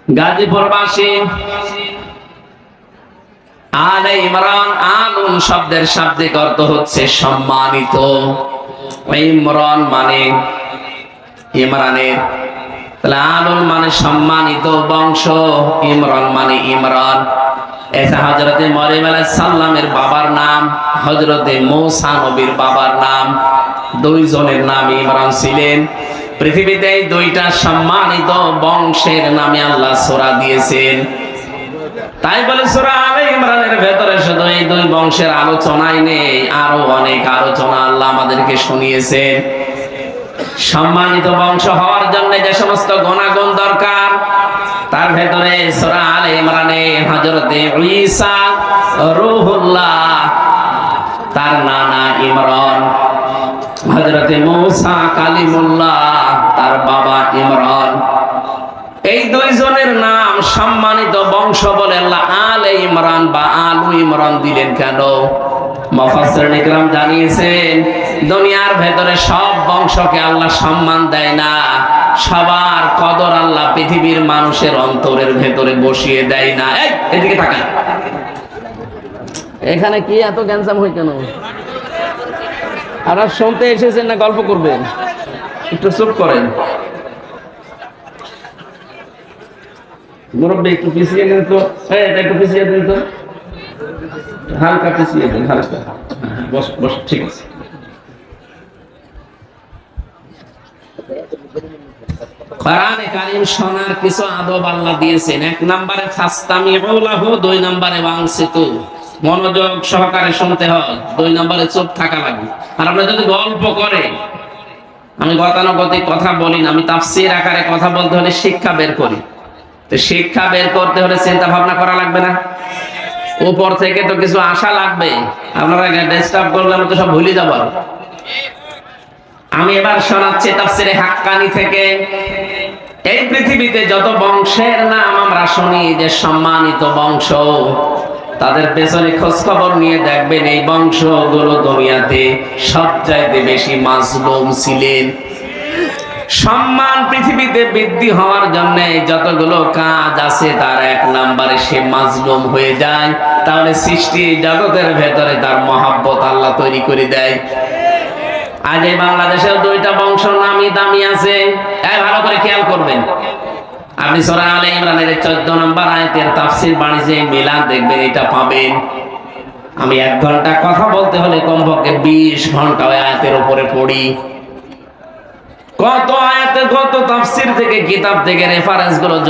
গাজীপুরবাসী। আলে ইমরান, আলুন শব্দের শাব্দিক অর্থ হচ্ছে সম্মানিত। ইমরান মানে ইমরানের, তাহলে আলুন মানে সম্মানিত বংশ, ইমরান মানে ইমরান। এটা হযরতে মরিয়ম আলাইহিস সালামের বাবার নাম, হযরতে মূসা নবীর বাবার নাম, দুইজনের নাম ইমরান ছিলেন। পৃথিবীতে এই দুইটা সম্মানিত বংশের নামে আল্লাহ সূরা দিয়েছেন। তাই বলে সূরা আলে ইমরানের ভেতরে শুধু এই দুই বংশের আলোচনাই নেই, আরো অনেক আলোচনা আল্লাহ আমাদেরকে শুনিয়েছেন। সম্মানিত বংশ হওয়ার জন্য যে সমস্ত গুণাগুণ দরকার, তার ভেতরে সূরা আলে ইমরানে হযরতে ঈসা রূহুল্লাহ, তার নানা ইমরান, হযরতে মূসা কালিমুল্লাহ, তার বাবা ইমরান, এই দুইজনের নাম সম্মানিত বংশ বলে আল্লাহ আলে ইমরান বা আলু ইমরান দিলেন কেন? মুফাসসিরিন ইকরাম জানিয়েছেন, দুনিয়ার ভেতরে সব বংশকে আল্লাহ সম্মান দেয় না, সবার কদর আল্লাহ পৃথিবীর মানুষের অন্তরের ভেতরে বসিয়ে দেয় না। এদিকে তাকান, এখানে কি এত গ্যাঞ্জাম হয় কেন? আপনারা শুনতে এসেছেন না গল্প করবেন? একটু চুপ করেন। মুরব্বী একটু পিছিয়ে দিন তো, এটা একটু পিছিয়ে দিন তো, হালকা পিছিয়ে দিন, হালকা। বস বস, ঠিক আছে। কোরআনে কারীম শোনার কিছু আদব আল্লাহ দিয়েছেন। এক নম্বরে ফাসতামিউ লাহু, দুই নম্বরে ওয়ানসিতু, মনোযোগ সহকারে শুনতে হয়। দুই নম্বরে চুপ থাকা লাগে। আর আমরা যদি গল্প করে, আমি গতানুগতিক কথা বলি না, আমি তাফসীর আকারে কথা বলতে হলে শিক্ষা বের করি। তো শিক্ষা বের করতে হলে চিন্তা ভাবনা করা লাগবে না? উপর থেকে তো কিছু আশা লাগবে। আপনারা ডিস্টার্ব করলে আমি তো সব ভুলে যাব। আমি এবার শোনাচ্ছি তাফসীরে হাক্কানি থেকে। এই পৃথিবীতে যত বংশের নাম আমরা শুনি যে সম্মানিত বংশ, তাদের পেছনে খোঁজ খবর নিয়ে দেখবেন এই বংশগুলো দুনিয়াতে সবচাইতে বেশি মাজলুম ছিলেন। সম্মান পৃথিবীতে বৃদ্ধি হওয়ার জন্য যতগুলো কাজ আছে তার এক নম্বরে সে মাজলুম হয়ে যায়, তাহলে সৃষ্টি জগতের ভেতরে তার মহাব্বত আল্লাহ তৈরি করে দেয়। আজ এই বাংলাদেশের দুইটা বংশ নামি দামি আছে, ভালো করে খেয়াল করবেন। আপনি সূরা আলে ইমরানের 14 নম্বর আয়াতের তাফসীর বাণিজ্যে মিলান, দেখবেন এটা পাবেন। আমি 1 ঘন্টা কথা বলতে হলে কমপক্ষে 20 ঘন্টা ওই আয়াতের উপরে পড়ি। কত আয়াতে, কত তাফসীর থেকে, কিতাব থেকে রেফারেন্স গুলো